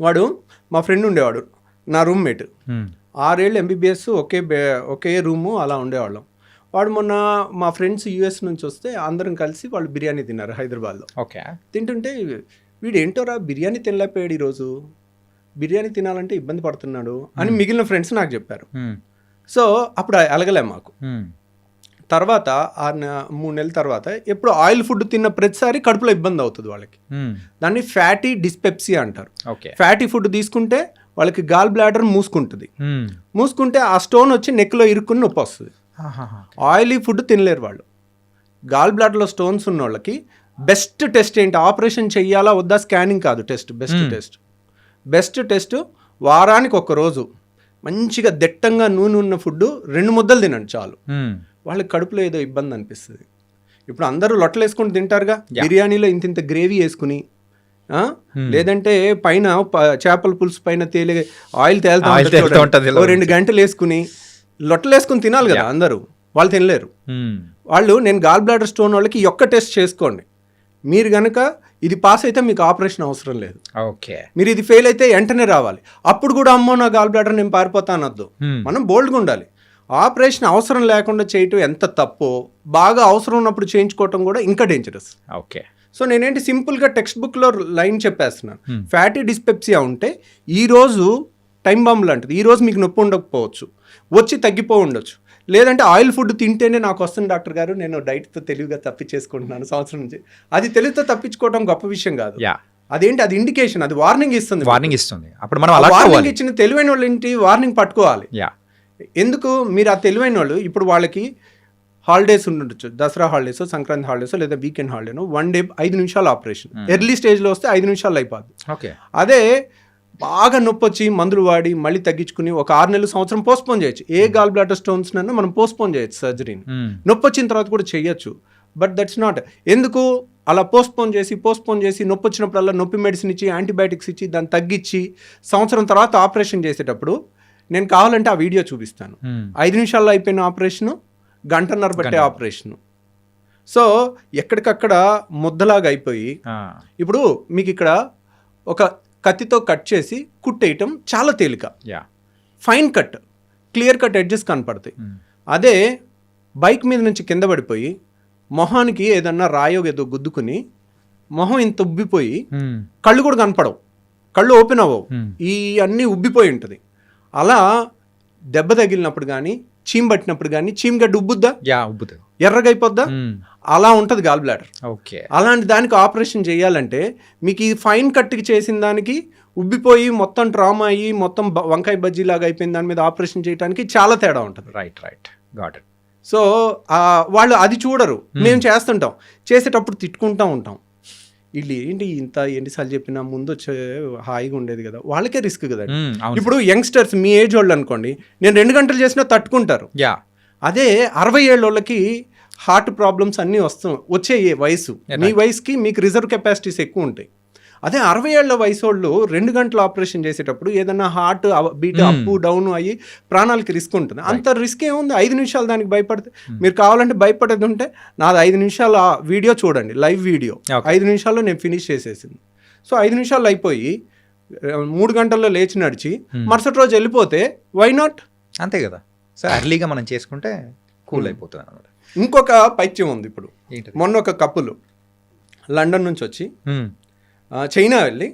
వాడు మా ఫ్రెండ్ ఉండేవాడు, నా రూమ్మేట్. 6 ఏళ్ళు MBBS ఒకే రూము అలా ఉండేవాళ్ళం. వాడు మొన్న మా ఫ్రెండ్స్ US నుంచి వస్తే అందరం కలిసి వాళ్ళు బిర్యానీ తిన్నారు హైదరాబాద్లో.
ఓకే, తింటుంటే
వీడు ఏంటోరా బిర్యానీ తినలేకపోయాడు, ఈరోజు బిర్యానీ తినాలంటే ఇబ్బంది పడుతున్నాడు అని మిగిలిన ఫ్రెండ్స్ నాకు చెప్పారు. సో అప్పుడు అలగలే మాకు. తర్వాత 3 నెలల తర్వాత ఎప్పుడు ఆయిల్ ఫుడ్ తిన్న ప్రతిసారి కడుపులో ఇబ్బంది అవుతుంది వాళ్ళకి. దాన్ని ఫ్యాటీ డిస్పెప్సియా అంటారు. ఫ్యాటీ ఫుడ్ తీసుకుంటే వాళ్ళకి గాల్ బ్లాడర్ మూసుకుంటే ఆ స్టోన్ వచ్చి నెక్లో ఇరుక్కుని నొప్పి వస్తుంది. ఆయిలీ ఫుడ్ తినలేరు వాళ్ళు. గాల్ బ్లాడర్లో స్టోన్స్ ఉన్న వాళ్ళకి బెస్ట్ టెస్ట్ ఏంటి, ఆపరేషన్ చెయ్యాలా వద్దా స్కానింగ్ కాదు, బెస్ట్ టెస్ట్ వారానికి 1 రోజు మంచిగా దట్టంగా నూనె ఉన్న ఫుడ్ 2 ముద్దలు తినండి చాలు. వాళ్ళకి కడుపులో ఏదో ఇబ్బంది అనిపిస్తుంది. ఇప్పుడు అందరూ లొట్టలు వేసుకుని తింటారుగా,
Yeah.
బిర్యానీలో ఇంత గ్రేవీ వేసుకుని లేదంటే పైన చేపల పులుసు పైన ఆయిల్ తేలుతా
Oil
ఉంటుంది
తేలుతా
చూడండి.
ఉంటుంది,
ఓ 2 గంటలు వేసుకుని లొట్టలు వేసుకుని తినాలి కదా అందరూ, వాళ్ళు తినలేరు.
Hmm.
వాళ్ళు నేను గాల్ బ్లాడర్ స్టోన్ వాళ్ళకి ఈ ఒక్క టెస్ట్ చేసుకోండి, మీరు కనుక ఇది పాస్ అయితే మీకు ఆపరేషన్ అవసరం లేదు.
ఓకే.
మీరు ఇది ఫెయిల్ అయితే వెంటనే రావాలి. అప్పుడు కూడా అమ్మో నా గాల్ బ్లాడర్ నేను పారిపోతానొద్దు. మనం బోల్డ్గా ఉండాలి. ఆపరేషన్ అవసరం లేకుండా చేయటం ఎంత తప్పో, బాగా అవసరం ఉన్నప్పుడు చేయించుకోవటం కూడా ఇంకా డేంజరస్.
ఓకే.
సో నేనేంటి సింపుల్గా టెక్స్ట్ బుక్లో లైన్ చెప్పేస్తున్నాను. ఫ్యాటీ డిస్పెప్సియా ఉంటే ఈరోజు టైం బాంబ్ లాంటిది, ఈరోజు మీకు నొప్పి ఉండకపోవచ్చు, వచ్చి తగ్గిపో ఉండొచ్చు. లేదంటే ఆయిల్ ఫుడ్ తింటేనే నాకు వస్తుంది డాక్టర్ గారు, నేను డైట్తో తెలివిగా తప్పించేసుకుంటున్నాను సంవత్సరం నుంచి. అది తెలివితో తప్పించుకోవడం గొప్ప విషయం కాదు. అదేంటి, అది ఇండికేషన్, అది వార్నింగ్ ఇస్తుంది.
అప్పుడు మనం
వార్నింగ్ ఇచ్చిన తెలివైన వాళ్ళు ఏంటి, వార్నింగ్ పట్టుకోవాలి. ఎందుకు మీరు ఆ తెలివైన వాళ్ళు ఇప్పుడు వాళ్ళకి హాలిడేస్ ఉండొచ్చు, దసరా హాలిడేస్, సంక్రాంతి హాలిడేస్, లేదా వీకెండ్ హాలిడేను, 1 డే 5 నిమిషాలు ఆపరేషన్. ఎర్లీ స్టేజ్లో వస్తే 5 నిమిషాలు అయిపోద్ది.
ఓకే.
అదే బాగా నొప్పి వచ్చి మందులు వాడి మళ్ళీ తగ్గించుకుని ఒక 6 నెలలు సంవత్సరం పోస్ట్పోన్ చేయొచ్చు. ఏ గాల్ బ్లాడర్ స్టోన్స్ నన్ను మనం పోస్ట్పోన్ చేయొచ్చు సర్జరీని. నొప్పి వచ్చిన తర్వాత కూడా చేయొచ్చు. But that's not. ఎందుకు అలా పోస్ట్పోన్ చేసి నొప్పి వచ్చినప్పుడల్లా నొప్పి మెడిసిన్ ఇచ్చి యాంటీబయాటిక్స్ ఇచ్చి దాన్ని తగ్గించి సంవత్సరం తర్వాత ఆపరేషన్ చేసేటప్పుడు నేను కావాలంటే ఆ వీడియో చూపిస్తాను. 5 నిమిషాల్లో అయిపోయిన ఆపరేషను, 1.5 గంటన్నర పట్టే ఆపరేషను. సో ఎక్కడికక్కడ ముద్దలాగా అయిపోయి, ఇప్పుడు మీకు ఇక్కడ ఒక కత్తితో కట్ చేసి కుట్టేయటం చాలా తేలిక, fine cut, clear cut edges కనపడతాయి. అదే బైక్ మీద నుంచి కింద పడిపోయి మొహానికి ఏదన్నా రాయో ఏదో గుద్దుకుని మొహం ఇంత ఉబ్బిపోయి కళ్ళు కూడా కనపడవు, కళ్ళు ఓపెన్ అవ్వవు, ఈ అన్నీ ఉబ్బిపోయి ఉంటుంది. అలా దెబ్బ తగిలినప్పుడు కానీ చీమ్ పట్టినప్పుడు కానీ చీమగడ్డ ఉబ్బుద్దా, ఎర్రగా అయిపోద్దా, అలా ఉంటుంది గాల్ బ్లాడర్.
ఓకే.
అలాంటి దానికి ఆపరేషన్ చేయాలంటే మీకు ఈ ఫైన్ కట్కి చేసిన దానికి ఉబ్బిపోయి మొత్తం ట్రామా అయ్యి మొత్తం వంకాయ బజ్జీ లాగా అయిపోయిన దాని మీద ఆపరేషన్ చేయడానికి చాలా తేడా ఉంటుంది.
Right got it.
సో వాళ్ళు అది చూడరు, మేము చేస్తుంటాం, చేసేటప్పుడు తిట్టుకుంటూ ఉంటాం. వీళ్ళు ఏంటి ఇంత ఎన్నిసార్లు చెప్పినా ముందు వచ్చే హాయిగా ఉండేది కదా, వాళ్ళకే రిస్క్ కదా. ఇప్పుడు యంగ్స్టర్స్ మీ ఏజ్ వాళ్ళు అనుకోండి, నేను 2 గంటలు చేసినా తట్టుకుంటారు. అదే 60 ఏళ్ళ వాళ్ళకి హార్ట్ ప్రాబ్లమ్స్ అన్నీ వచ్చే వయసు, మీ వయసుకి మీకు రిజర్వ్ కెపాసిటీస్ ఎక్కువ ఉంటాయి. అదే 60 ఏళ్ల వయసు వాళ్ళు 2 గంటలు ఆపరేషన్ చేసేటప్పుడు ఏదన్నా హార్ట్ బీట్ అప్ డౌన్ అయ్యి ప్రాణాలకి రిస్క్ ఉంటుంది. అంత రిస్క్ ఏముంది, 5 నిమిషాలు దానికి భయపడితే. మీరు కావాలంటే భయపడేది ఉంటే నాది 5 నిమిషాల వీడియో చూడండి, లైవ్ వీడియో 5 నిమిషాల్లో నేను ఫినిష్ చేసేసింది. సో 5 నిమిషాలు అయిపోయి 3 గంటల్లో లేచి నడిచి మరుసటి రోజు వెళ్ళిపోతే వై నాట్,
అంతే కదా. సో ఎర్లీగా మనం చేసుకుంటే కూల్ అయిపోతుంది అన్నమాట.
ఇంకొక పైత్యం ఉంది. ఇప్పుడు మొన్న ఒక కప్పులు లండన్ నుంచి వచ్చి చైనా వెళ్ళి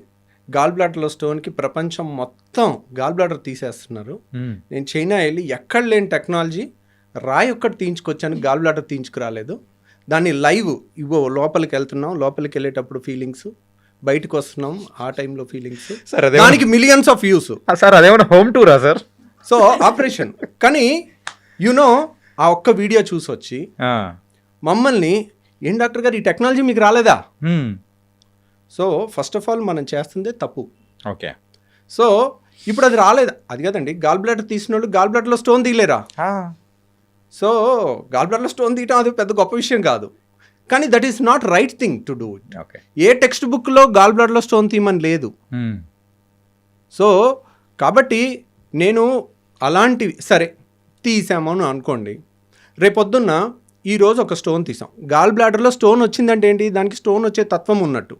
గాల్ బ్లాడర్లో స్టోన్కి ప్రపంచం మొత్తం గాల్ బ్లాడర్ తీసేస్తున్నారు. నేను చైనా వెళ్ళి ఎక్కడ లేని టెక్నాలజీ రాయి ఒక్కటి తీయించుకొచ్చాను, గాల్ బ్లాడర్ తీయించుకురాలేదు. దాన్ని లైవ్ ఇవ్వ లోపలికి వెళ్తున్నాం, లోపలికి వెళ్ళేటప్పుడు ఫీలింగ్స్, బయటకు వస్తున్నాం ఆ టైంలో ఫీలింగ్స్, దానికి మిలియన్స్ ఆఫ్ వ్యూస్.
సార్ అదేమన్నా హోమ్ టూరా సార్?
సో ఆపరేషన్ కానీ యునో ఆ ఒక్క వీడియో చూసి వచ్చి మమ్మల్ని, ఏం డాక్టర్ గారు ఈ టెక్నాలజీ మీకు రాలేదా? సో ఫస్ట్ ఆఫ్ ఆల్ మనం చేస్తుందే తప్పు.
ఓకే.
సో ఇప్పుడు అది రాలేదు, అది కదండి గాల్ బ్లాడర్ తీసిన వాళ్ళు గాల్ బ్లాడర్లో స్టోన్ తీయలేరా? సో గాల్ బ్లాడర్లో స్టోన్ తీయటం అది పెద్ద గొప్ప విషయం కాదు, కానీ that is not right thing to do it. ఏ టెక్స్ట్ బుక్లో గాల్ బ్లాడర్లో స్టోన్ తీయమని లేదు. సో కాబట్టి నేను అలాంటివి సరే తీసాము అని అనుకోండి, రేపొద్దున్న ఈరోజు ఒక స్టోన్ తీసాం, గాల్ బ్లాడర్లో స్టోన్ వచ్చిందంటే ఏంటి, దానికి స్టోన్ వచ్చే తత్వం ఉన్నట్టు.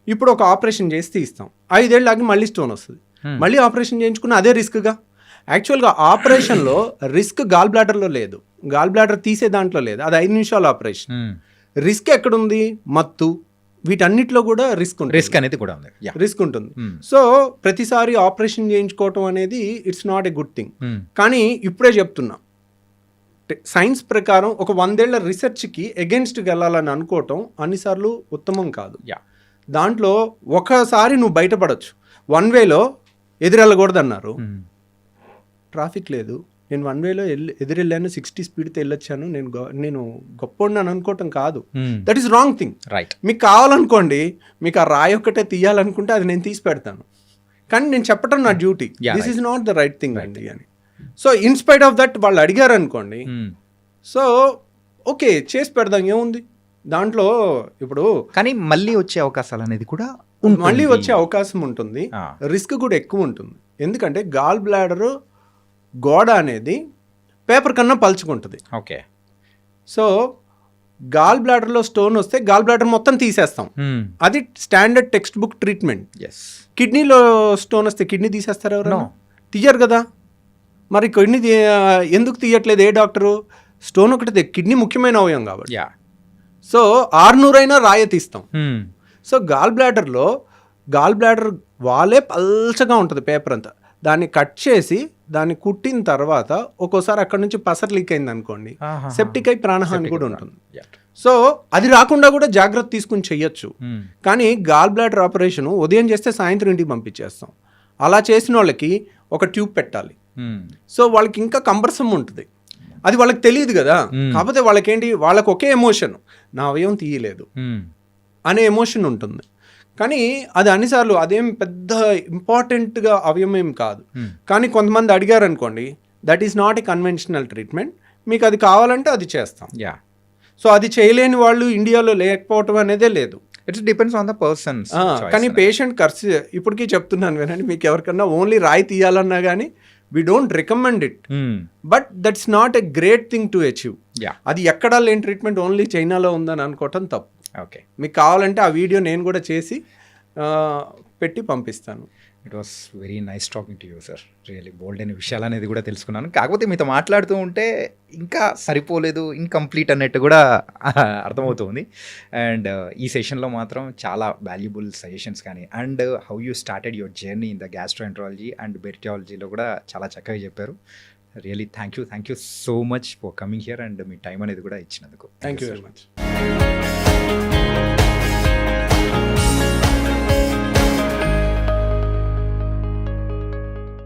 ఇప్పుడు ఒక ఆపరేషన్ చేసి తీస్తాం, 5 ఏళ్ళు ఆగి మళ్ళీ స్టోన్ వస్తుంది, మళ్ళీ ఆపరేషన్ చేయించుకున్న అదే రిస్క్గా. యాక్చువల్గా ఆపరేషన్లో రిస్క్ గాల్ బ్లాడర్లో లేదు, గాల్ బ్లాడర్ తీసే దాంట్లో లేదు, అది 5 నిమిషాల ఆపరేషన్. రిస్క్ ఎక్కడుంది, మత్తు, వీటన్నిటిలో కూడా రిస్క్
అనేది కూడా ఉంది,
రిస్క్ ఉంటుంది. సో ప్రతిసారి ఆపరేషన్ చేయించుకోవటం అనేది it's not a good thing. కానీ ఇప్పుడే చెప్తున్నా, సైన్స్ ప్రకారం ఒక 100 ఏళ్ల రీసెర్చ్కి ఎగెన్స్ట్కి వెళ్ళాలని అనుకోవటం అన్నిసార్లు ఉత్తమం కాదు. దాంట్లో ఒకసారి నువ్వు బయటపడవచ్చు, 1 వేలో ఎదురెళ్ళకూడదు అన్నారు, ట్రాఫిక్ లేదు, నేను 1 వేలో ఎదురెళ్ళాను, 60 స్పీడ్తో వెళ్ళొచ్చాను, నేను గొప్పవాడిని అనుకోవటం కాదు. That is wrong thing.
Right.
మీకు కావాలనుకోండి, మీకు ఆ రాయి ఒక్కటే తీయాలనుకుంటే అది నేను తీసి పెడతాను, కానీ నేను చెప్పటం నా duty. This is not the right thing అండి అని. సో ఇన్స్పైట్ ఆఫ్ దట్ వాళ్ళు అడిగారు అనుకోండి, సో ఓకే చేసి పెడదాం, ఏముంది, దాంట్లో ఇప్పుడు
కానీ మళ్ళీ వచ్చే అవకాశాలు అనేది కూడా
మళ్ళీ వచ్చే అవకాశం ఉంటుంది,
ఆ.
రిస్క్ కూడా ఎక్కువ ఉంటుంది. ఎందుకంటే గాల్ బ్లాడరు గోడ అనేది పేపర్ కన్నా పలుచుకుంటుంది.
ఓకే.
సో గాల్ బ్లాడర్లో స్టోన్ వస్తే గాల్ బ్లాడర్ మొత్తం తీసేస్తాం, అది standard textbook treatment.
Yes.
కిడ్నీలో స్టోన్ వస్తే కిడ్నీ తీసేస్తారు ఎవరైనా?
No.
తీయరు కదా. మరి కిడ్నీ ఎందుకు తీయట్లేదు ఏ డాక్టరు? స్టోన్ ఒకటి కిడ్నీ ముఖ్యమైన అవయవం కాబట్టి.
యా.
సో 600 రాయ తీస్తాం. సో గాల్ బ్లాడర్ వాళ్ళే పల్చగా ఉంటుంది పేపర్ అంతా, దాన్ని కట్ చేసి దాన్ని కుట్టిన తర్వాత ఒక్కోసారి అక్కడ నుంచి పసర్ లీక్ అయింది అనుకోండి, సెప్టిక్ అయి ప్రాణహాని కూడా ఉంటుంది. సో అది రాకుండా కూడా జాగ్రత్త తీసుకుని చెయ్యొచ్చు. కానీ గాల్ బ్లాడర్ ఆపరేషన్ ఉదయం చేస్తే సాయంత్రం ఇంటికి పంపించేస్తాం. అలా చేసిన వాళ్ళకి ఒక ట్యూబ్ పెట్టాలి. సో వాళ్ళకి ఇంకా కంబర్సమ్ ఉంటుంది, అది వాళ్ళకి తెలియదు కదా. కాకపోతే వాళ్ళకి ఒకే ఎమోషన్, నా అవయవం తీయలేదు అనే ఎమోషన్ ఉంటుంది. కానీ అది అన్నిసార్లు అదేం పెద్ద ఇంపార్టెంట్గా అవయవం ఏం కాదు. కానీ కొంతమంది అడిగారు అనుకోండి, that is not a conventional treatment, మీకు అది కావాలంటే అది చేస్తాం.
యా.
సో అది చేయలేని వాళ్ళు ఇండియాలో లేకపోవటం అనేదే లేదు.
It's depends on the persons.
కానీ పేషెంట్ ఖర్చు ఇప్పటికీ చెప్తున్నాను వినండి, మీకు ఎవరికన్నా ఓన్లీ రాయి తీయాలన్నా కానీ we don't recommend it, but that's not a great thing to achieve. అది ఎక్కడా లేని ట్రీట్మెంట్ ఓన్లీ చైనాలో ఉందని అనుకోవటం తప్పు.
ఓకే.
మీకు కావాలంటే ఆ వీడియో నేను కూడా చేసి పెట్టి పంపిస్తాను.
It was very nice talking to you sir. Really bold అనే విషయాలు అనేది కూడా తెలుసుకున్నాను. కాకపోతే మీతో మాట్లాడుతూ ఉంటే ఇంకా సరిపోలేదు, ఇన్కంప్లీట్ అన్నట్టు కూడా అర్థమవుతుంది. అండ్ ఈ సెషన్లో మాత్రం చాలా వాల్యుబుల్ సజెషన్స్ కానీ and how you started your journey in the gastroenterology and బెర్టియాలజీలో కూడా చాలా చక్కగా చెప్పారు. Really thank you so much for coming here and మీ టైం అనేది కూడా ఇచ్చినందుకు.
Thank you very much.